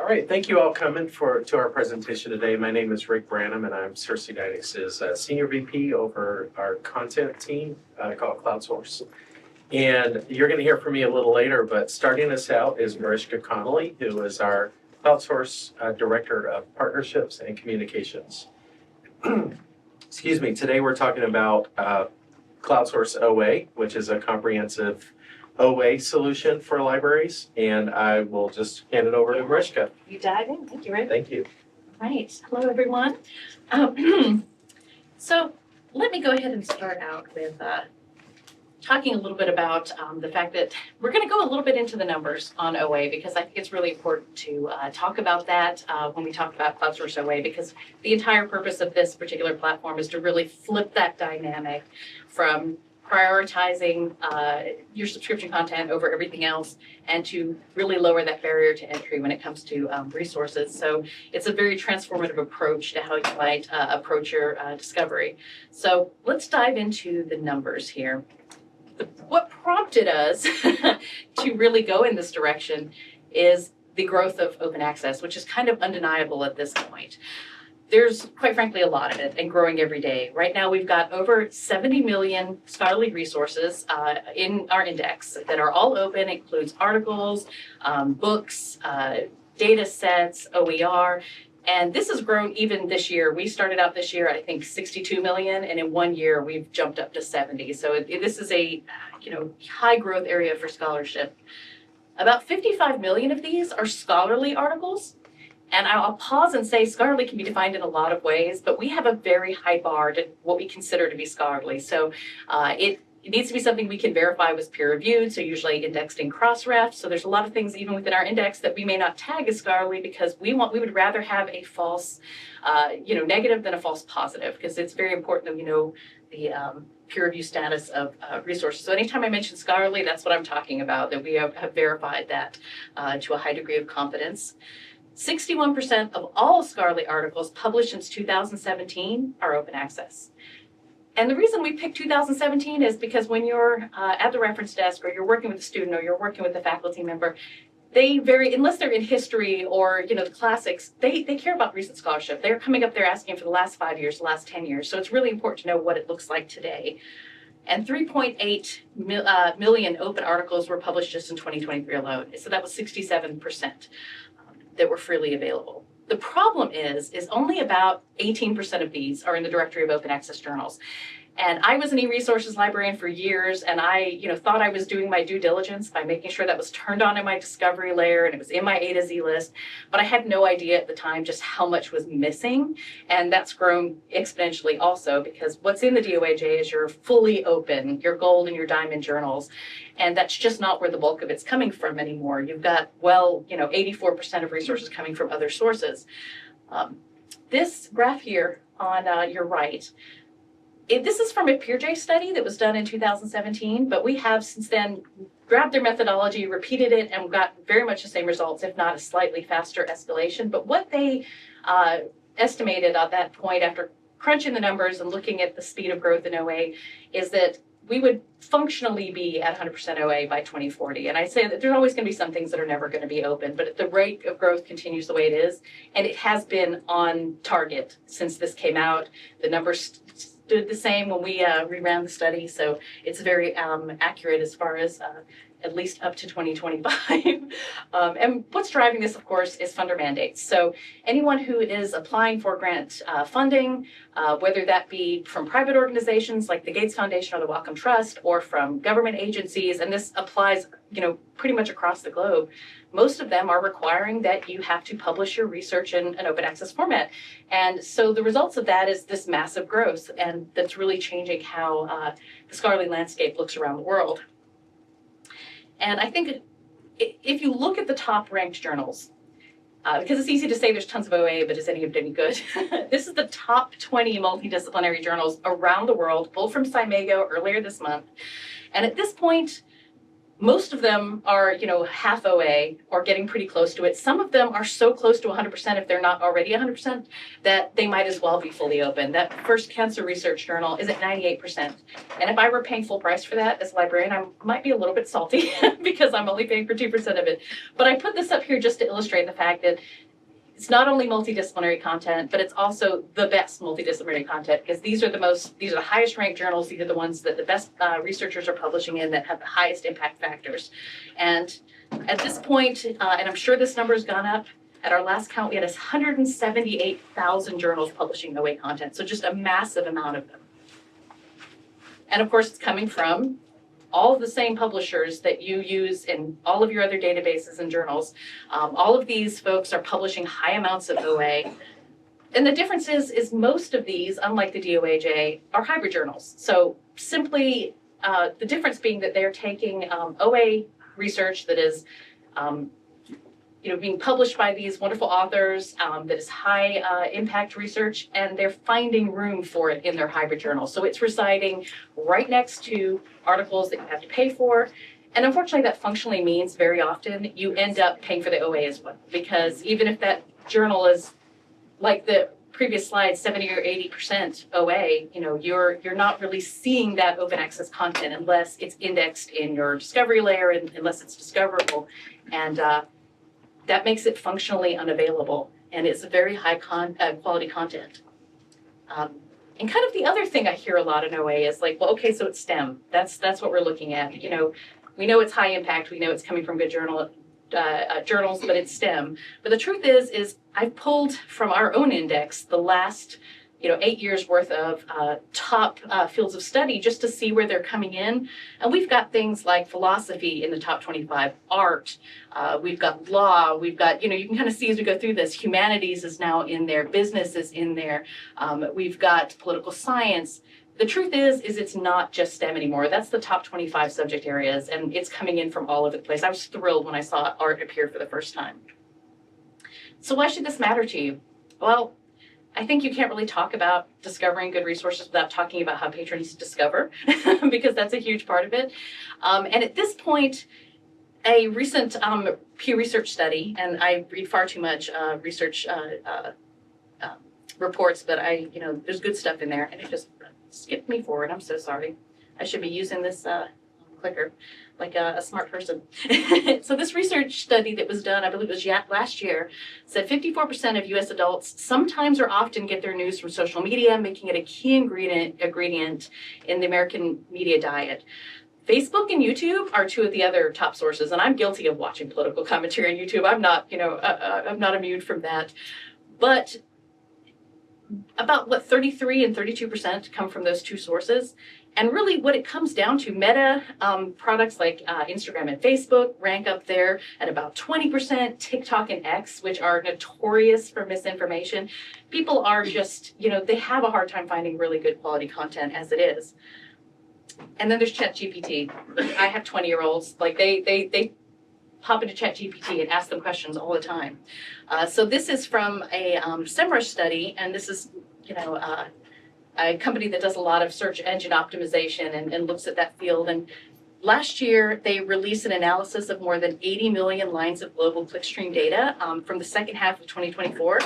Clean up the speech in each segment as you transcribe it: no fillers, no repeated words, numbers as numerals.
All right, thank you all coming to our presentation today. My name is Rick Branham, and I'm CirsiDynix's Senior VP over our content team called CloudSource. And you're going to hear from me a little later, but starting us out is Mariska Connolly, who is our CloudSource Director of Partnerships and Communications. Excuse me, today we're talking about CloudSource OA, which is a comprehensive OA solution for libraries, and I will just hand it over to Mariska. You dive in. Thank you, Rick. Thank you. Right. Hello, everyone. So let me go ahead and start out with talking a little bit about the fact that we're going to go a little bit into the numbers on OA, because I think it's really important to talk about that when we talk about CloudSource OA, because the entire purpose of this particular platform is to really flip that dynamic from prioritizing your subscription content over everything else, and to really lower that barrier to entry when it comes to resources. So it's a very transformative approach to how you might approach your discovery. So let's dive into the numbers here. What prompted us to really go in this direction is the growth of open access, which is kind of undeniable at this point. There's, quite frankly, a lot of it, and growing every day. Right now, we've got over 70 million scholarly resources in our index that are all open. It includes articles, books, data sets, OER, and this has grown even this year. We started out this year, I think, 62 million, and in 1 year, we've jumped up to 70. So this is a high growth area for scholarship. About 55 million of these are scholarly articles. And I'll pause and say scholarly can be defined in a lot of ways, but we have a very high bar to what we consider to be scholarly. So it needs to be something we can verify was peer-reviewed, so usually indexed in Crossref. So there's a lot of things even within our index that we may not tag as scholarly, because we would rather have a false negative than a false positive, because it's very important that we know the peer review status of resources. So anytime I mention scholarly, that's what I'm talking about, that we have verified that to a high degree of confidence. 61% of all scholarly articles published since 2017 are open access. And the reason we picked 2017 is because when you're at the reference desk, or you're working with a student, or you're working with a faculty member, they unless they're in history or the classics, they care about recent scholarship. They're coming up there asking for the last 5 years, the last 10 years. So it's really important to know what it looks like today. And 3.8 million open articles were published just in 2023 alone. So that was 67%. That were freely available. The problem is only about 18% of these are in the directory of open access journals. And I was an e-resources librarian for years, and I thought I was doing my due diligence by making sure that was turned on in my discovery layer and it was in my A to Z list. But I had no idea at the time just how much was missing. And that's grown exponentially also, because what's in the DOAJ is your fully open, your gold and your diamond journals. And that's just not where the bulk of it's coming from anymore. You've got, 84% of resources coming from other sources. This graph here on your right, this is from a PeerJ study that was done in 2017, but we have since then grabbed their methodology, repeated it, and got very much the same results, if not a slightly faster escalation. But what they estimated at that point, after crunching the numbers and looking at the speed of growth in OA, is that we would functionally be at 100% OA by 2040. And I say that there's always going to be some things that are never going to be open, but the rate of growth continues the way it is, and it has been on target since this came out. The numbers stood the same when we reran the study, so it's very accurate as far as at least up to 2025. And what's driving this, of course, is funder mandates. So anyone who is applying for grant funding, whether that be from private organizations like the Gates Foundation or the Wellcome Trust, or from government agencies, and this applies, pretty much across the globe, most of them are requiring that you have to publish your research in an open access format. And so the results of that is this massive growth, and that's really changing how the scholarly landscape looks around the world. And I think if you look at the top ranked journals, because it's easy to say there's tons of OA, but is any of it any good? This is the top 20 multidisciplinary journals around the world, pulled from Cimego earlier this month. And at this point, most of them are, half OA or getting pretty close to it. Some of them are so close to 100% if they're not already 100% that they might as well be fully open. That first cancer research journal is at 98%. And if I were paying full price for that as a librarian, I might be a little bit salty because I'm only paying for 2% of it. But I put this up here just to illustrate the fact that it's not only multidisciplinary content, but it's also the best multidisciplinary content, because these are the highest ranked journals. These are the ones that the best researchers are publishing in, that have the highest impact factors. And at this point, and I'm sure this number has gone up, at our last count, we had 178,000 journals publishing OA content. So just a massive amount of them. And of course, it's coming from all of the same publishers that you use in all of your other databases and journals. All of these folks are publishing high amounts of OA. And the difference is most of these, unlike the DOAJ, are hybrid journals. So simply the difference being that they're taking OA research that is being published by these wonderful authors, that is high impact research, and they're finding room for it in their hybrid journal. So it's residing right next to articles that you have to pay for. And unfortunately, that functionally means very often you end up paying for the OA as well, because even if that journal is, like the previous slide, 70 or 80% OA, you're not really seeing that open access content unless it's indexed in your discovery layer and unless it's discoverable. And that makes it functionally unavailable, and it's very high quality content. And kind of the other thing I hear a lot in OA is like, well, okay, so it's STEM. That's what we're looking at. We know it's high impact. We know it's coming from good journals, but it's STEM. But the truth is I've pulled from our own index the last 8 years worth of top fields of study just to see where they're coming in. And we've got things like philosophy in the top 25, art, we've got law, we've got, you can kind of see as we go through this, humanities is now in there, business is in there, we've got political science. The truth is it's not just STEM anymore. That's the top 25 subject areas, and it's coming in from all over the place. I was thrilled when I saw art appear for the first time. So why should this matter to you? Well, I think you can't really talk about discovering good resources without talking about how patrons discover, because that's a huge part of it. And at this point, a recent Pew Research study, and I read far too much research reports, but there's good stuff in there, and it just skipped me forward. I'm so sorry. I should be using this clicker like a smart person. So this research study that was done, I believe it was last year, said 54% of U.S. adults sometimes or often get their news from social media, making it a key ingredient in the American media diet. Facebook and YouTube are two of the other top sources, and I'm guilty of watching political commentary on YouTube. I'm not, I'm not immune from that. But about 33 and 32% come from those two sources. And really what it comes down to, Meta products like Instagram and Facebook rank up there at about 20%, TikTok and X, which are notorious for misinformation. People are just, they have a hard time finding really good quality content as it is. And then there's ChatGPT. I have 20-year-olds, like they hop into ChatGPT and ask them questions all the time. So this is from a SEMrush study, and this is, a company that does a lot of search engine optimization and looks at that field. And last year, they released an analysis of more than 80 million lines of global clickstream data from the second half of 2024,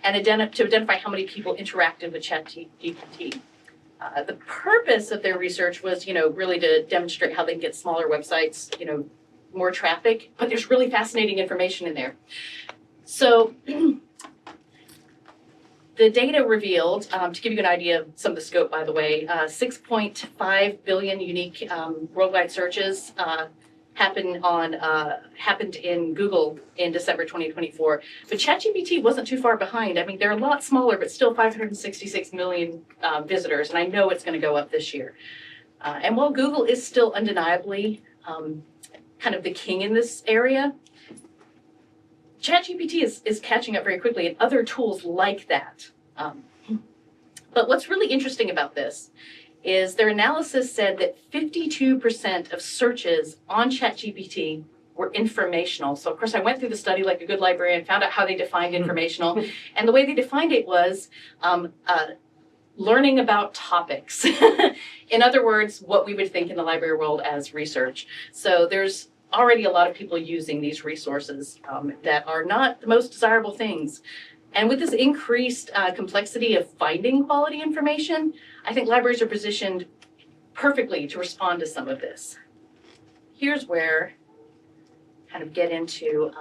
and to identify how many people interacted with ChatGPT. The purpose of their research was, really to demonstrate how they can get smaller websites, more traffic, but there's really fascinating information in there. So the data revealed, to give you an idea of some of the scope, by the way, 6.5 billion unique worldwide searches happened in Google in December 2024. But ChatGPT wasn't too far behind. I mean, they're a lot smaller, but still 566 million visitors, and I know it's going to go up this year. And while Google is still undeniably kind of the king in this area, ChatGPT is catching up very quickly, and other tools like that. But what's really interesting about this is their analysis said that 52% of searches on ChatGPT were informational. So of course I went through the study like a good librarian, found out how they defined informational, and the way they defined it was learning about topics. In other words, what we would think in the library world as research. So there's already a lot of people using these resources that are not the most desirable things. And with this increased complexity of finding quality information, I think libraries are positioned perfectly to respond to some of this. Here's where kind of get into,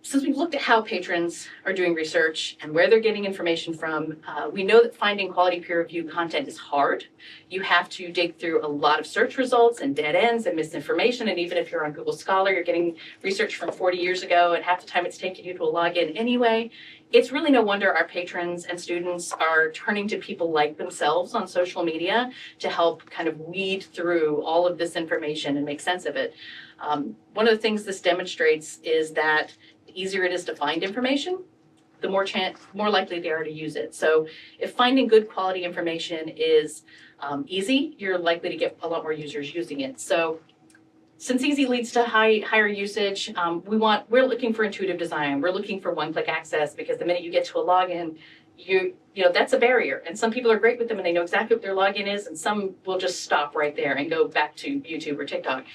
since we've looked at how patrons are doing research and where they're getting information from, we know that finding quality peer-reviewed content is hard. You have to dig through a lot of search results and dead ends and misinformation, and even if you're on Google Scholar, you're getting research from 40 years ago, and half the time it's taking you to a login anyway. It's really no wonder our patrons and students are turning to people like themselves on social media to help kind of weed through all of this information and make sense of it. One of the things this demonstrates is that the easier it is to find information, the more likely they are to use it. So if finding good quality information is easy, you're likely to get a lot more users using it. So since easy leads to higher usage, we're looking for intuitive design. We're looking for one-click access, because the minute you get to a login, you know that's a barrier. And some people are great with them and they know exactly what their login is, and some will just stop right there and go back to YouTube or TikTok.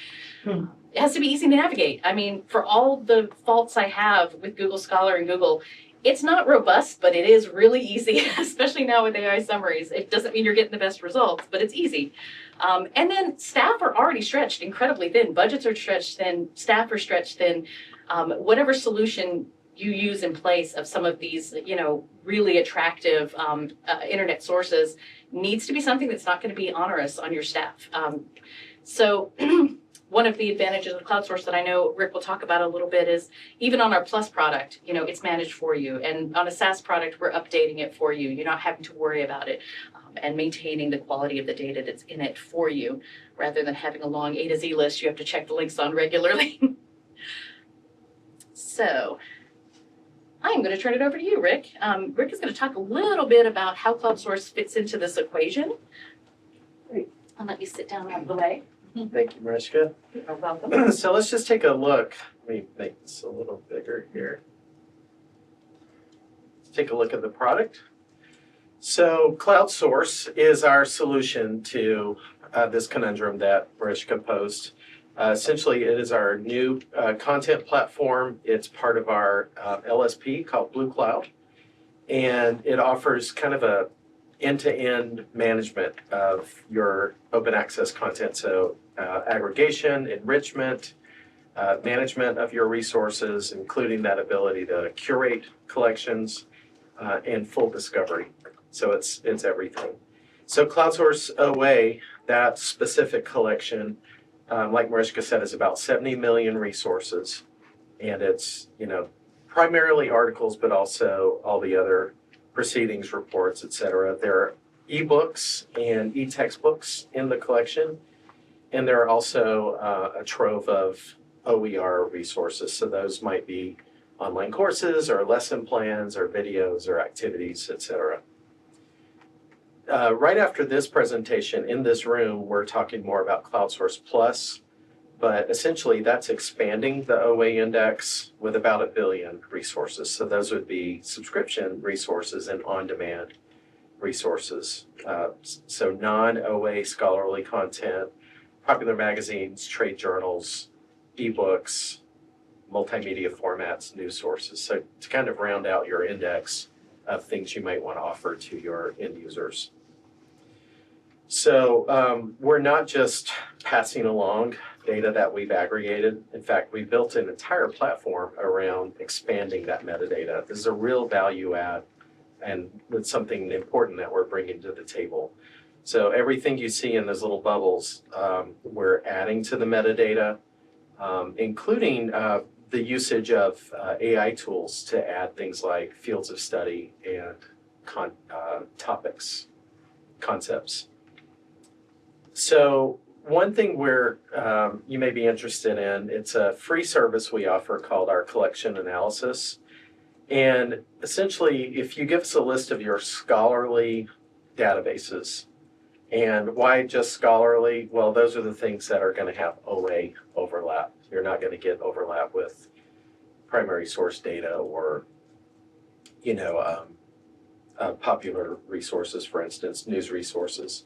It has to be easy to navigate. I mean, for all the faults I have with Google Scholar and Google, it's not robust, but it is really easy, especially now with AI summaries. It doesn't mean you're getting the best results, but it's easy. And then staff are already stretched incredibly thin. Budgets are stretched thin, staff are stretched thin. Whatever solution you use in place of some of these, really attractive internet sources needs to be something that's not going to be onerous on your staff. So one of the advantages of CloudSource that I know Rick will talk about a little bit is even on our Plus product, it's managed for you. And on a SaaS product, we're updating it for you. You're not having to worry about it and maintaining the quality of the data that's in it for you, rather than having a long A to Z list you have to check the links on regularly. So I'm going to turn it over to you, Rick. Rick is going to talk a little bit about how CloudSource fits into this equation. Great. And let me sit down out of the way. Thank you, Mariska. You're welcome. So let's just take a look. Let me make this a little bigger here. Let's take a look at the product. So CloudSource is our solution to this conundrum that Mariska posed. Essentially, it is our new content platform. It's part of our LSP called Blue Cloud, and it offers kind of a end-to-end management of your open access content. So aggregation, enrichment, management of your resources, including that ability to curate collections and full discovery. So it's everything. So CloudSource OA, that specific collection, like Mariska said, is about 70 million resources. And it's, primarily articles, but also all the other proceedings, reports, etc. There are ebooks and e-textbooks in the collection, and there are also a trove of OER resources. So those might be online courses or lesson plans or videos or activities, etc. Right after this presentation in this room, we're talking more about CloudSource Plus, but essentially that's expanding the OA index with about 1 billion resources. So those would be subscription resources and on-demand resources. So non-OA scholarly content, popular magazines, trade journals, ebooks, multimedia formats, news sources. So to kind of round out your index of things you might want to offer to your end users. So we're not just passing along data that we've aggregated. In fact, we built an entire platform around expanding that metadata. This is a real value add, and it's something important that we're bringing to the table. So everything you see in those little bubbles, we're adding to the metadata, including the usage of AI tools to add things like fields of study and topics, concepts. So one thing you may be interested in, it's a free service we offer called our collection analysis. And essentially, if you give us a list of your scholarly databases, and why just scholarly? Well, those are the things that are going to have OA overlap. You're not going to get overlap with primary source data or, popular resources, for instance, news resources.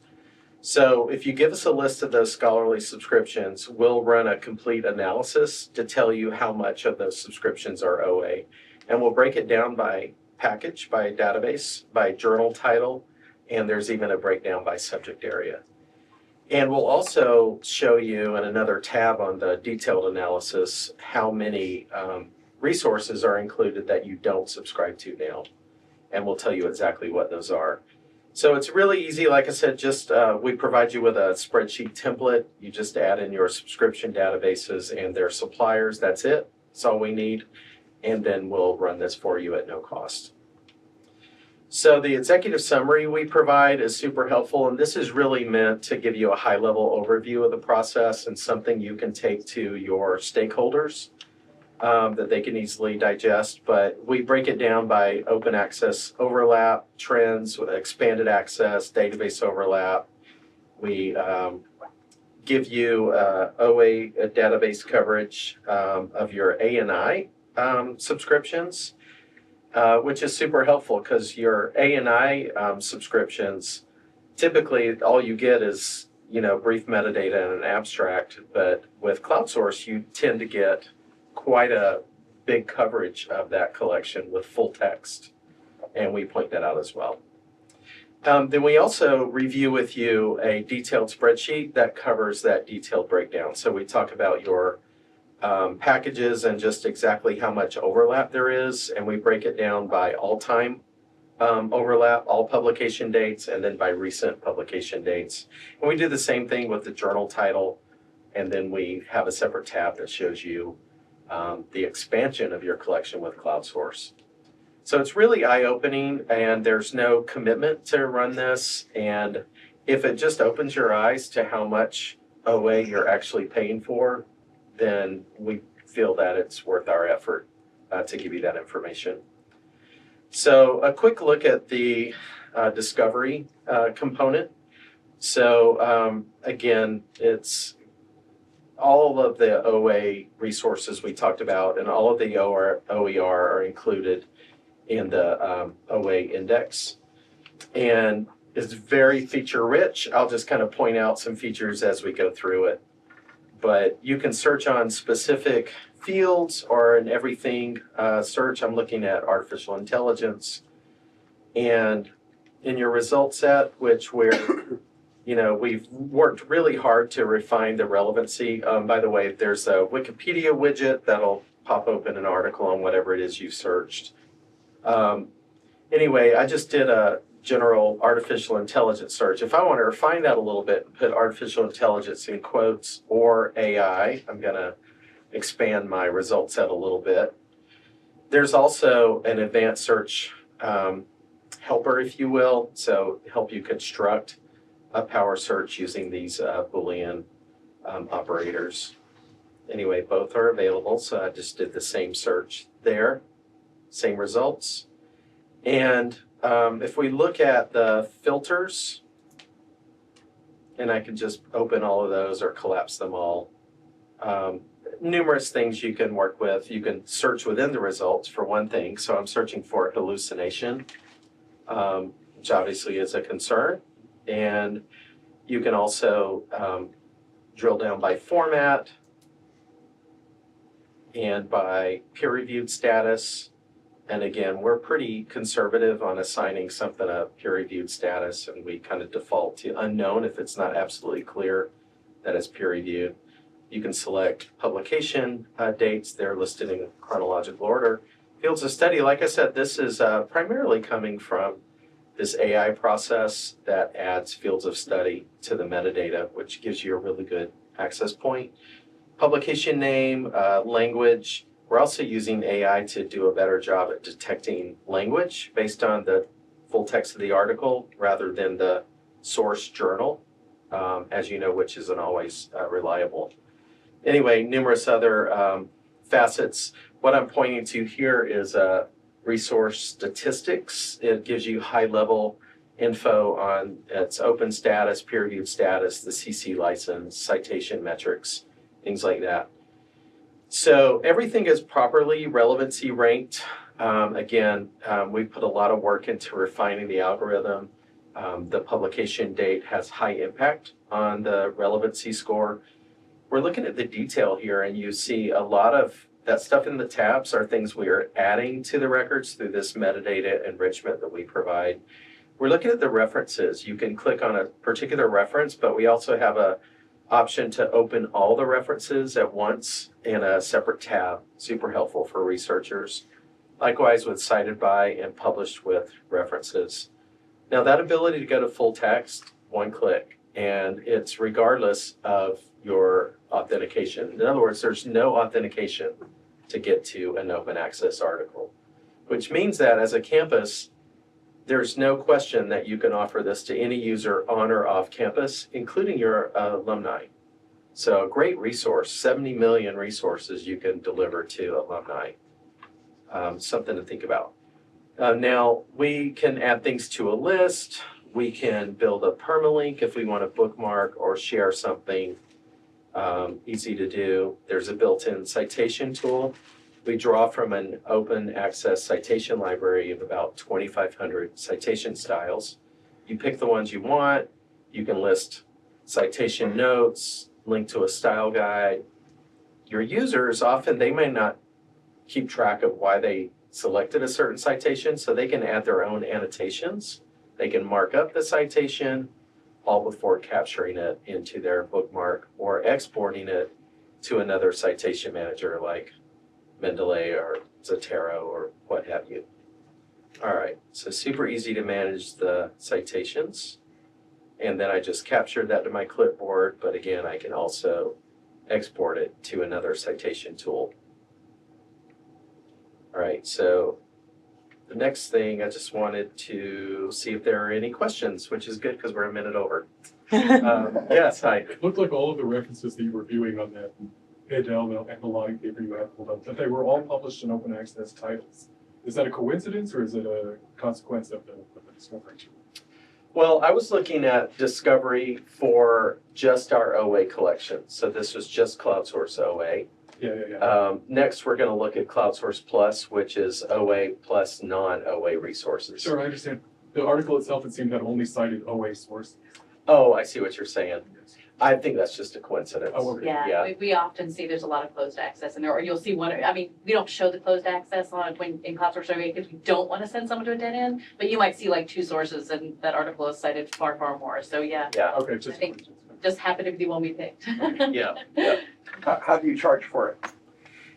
So if you give us a list of those scholarly subscriptions, we'll run a complete analysis to tell you how much of those subscriptions are OA. And we'll break it down by package, by database, by journal title, and there's even a breakdown by subject area. And we'll also show you in another tab on the detailed analysis how many resources are included that you don't subscribe to now. And we'll tell you exactly what those are. So it's really easy. Like I said, just we provide you with a spreadsheet template. You just add in your subscription databases and their suppliers. That's it. That's all we need. And then we'll run this for you at no cost. So the executive summary we provide is super helpful, and this is really meant to give you a high-level overview of the process and something you can take to your stakeholders that they can easily digest. But we break it down by open access overlap, trends, expanded access, database overlap. We give you OA database coverage of your ANI subscriptions. Which is super helpful because your ANI subscriptions, typically all you get is, brief metadata and an abstract, but with CloudSource, you tend to get quite a big coverage of that collection with full text, and we point that out as well. Then we also review with you a detailed spreadsheet that covers that detailed breakdown. So we talk about your packages and just exactly how much overlap there is, and we break it down by all-time overlap, all publication dates, and then by recent publication dates. And we do the same thing with the journal title, and then we have a separate tab that shows you the expansion of your collection with CloudSource. So it's really eye-opening, and there's no commitment to run this, and if it just opens your eyes to how much OA you're actually paying for, then we feel that it's worth our effort to give you that information. So a quick look at the discovery component. So again, it's all of the OA resources we talked about, and all of the OER are included in the OA index. And it's very feature rich. I'll just kind of point out some features as we go through it. But you can search on specific fields or in everything search. I'm looking at artificial intelligence. And in your result set, which we've worked really hard to refine the relevancy. By the way, there's a Wikipedia widget that'll pop open an article on whatever it is you searched. Anyway, I just did a general artificial intelligence search. If I want to refine that a little bit and put artificial intelligence in quotes or AI, I'm going to expand my result set a little bit. There's also an advanced search helper, if you will, so help you construct a power search using these Boolean operators. Anyway, both are available, so I just did the same search there, same results. And if we look at the filters, and I can just open all of those or collapse them all, numerous things you can work with. You can search within the results for one thing. So I'm searching for hallucination, which obviously is a concern. And you can also drill down by format and by peer-reviewed status. And again, we're pretty conservative on assigning something a peer-reviewed status, and we kind of default to unknown if it's not absolutely clear that it's peer-reviewed. You can select publication dates. They're listed in chronological order. Fields of study, like I said, this is primarily coming from this AI process that adds fields of study to the metadata, which gives you a really good access point. Publication name, language. We're also using AI to do a better job at detecting language based on the full text of the article rather than the source journal, as you know, which isn't always reliable. Anyway, numerous other facets. What I'm pointing to here is resource statistics. It gives you high-level info on its open status, peer-reviewed status, the CC license, citation metrics, things like that. So everything is properly relevancy ranked We put a lot of work into refining the algorithm. The publication date has high impact on the relevancy score. We're looking at the detail here, and you see a lot of that stuff in the tabs are things we are adding to the records through this metadata enrichment that we provide. We're looking at the references. You can click on a particular reference, but we also have a option to open all the references at once in a separate tab. Super helpful for researchers. Likewise with cited by and published with references. Now that ability to go to full text, one click, and it's regardless of your authentication. In other words, there's no authentication to get to an open access article, which means that as a campus, there's no question that you can offer this to any user on or off campus, including your alumni. So a great resource, 70 million resources you can deliver to alumni. Something to think about. Now, we can add things to a list. We can build a permalink if we want to bookmark or share something. Easy to do. There's a built-in citation tool. We draw from an open access citation library of about 2,500 citation styles. You pick the ones you want. You can list citation notes, link to a style guide. Your users, often they may not keep track of why they selected a certain citation, so they can add their own annotations. They can mark up the citation all before capturing it into their bookmark or exporting it to another citation manager like Mendeley or Zotero or what have you. All right, so super easy to manage the citations. And then I just captured that to my clipboard, but again, I can also export it to another citation tool. All right, so the next thing, I just wanted to see if there are any questions, which is good because we're a minute over. Yes, hi. It looked like all of the references that you were viewing on that Adele and the logging paper you had pulled up, that they were all published in open access titles. Is that a coincidence or is it a consequence of the discovery? Well, I was looking at discovery for just our OA collection. So this was just CloudSource OA. Yeah. Next, we're going to look at CloudSource Plus, which is OA plus non-OA resources. Sure, I understand. The article itself, it seemed, had only cited OA sources. Oh, I see what you're saying. I think that's just a coincidence. Oh, okay. Yeah, we often see there's a lot of closed access in there, or you'll see one, I mean, we don't show the closed access on when in CloudSource OA because we don't want to send someone to a dead end, but you might see like 2 sources and that article is cited far, far more. So yeah, Okay, I think just happened to be the one we picked. Yeah. How do you charge for it?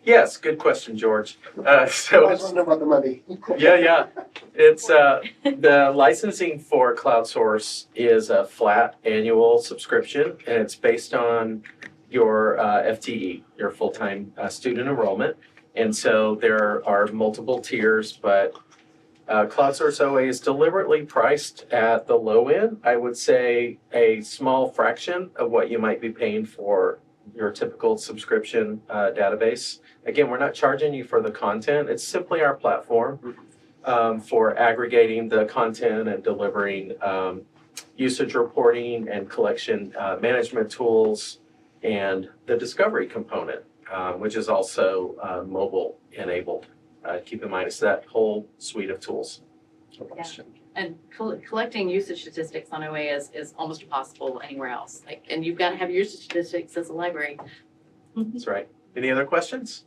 Yes, good question, George. I was wondering about the money. Yeah. It's the licensing for CloudSource is a flat annual subscription, and it's based on your FTE, your full-time student enrollment. And so there are multiple tiers, but CloudSource OA is deliberately priced at the low end. I would say a small fraction of what you might be paying for your typical subscription database. Again, we're not charging you for the content. It's simply our platform for aggregating the content and delivering usage reporting and collection management tools and the discovery component, which is also mobile enabled. Keep in mind, it's that whole suite of tools. Yeah. And collecting usage statistics on OA is almost impossible anywhere else. And you've got to have usage statistics as a library. That's right. Any other questions?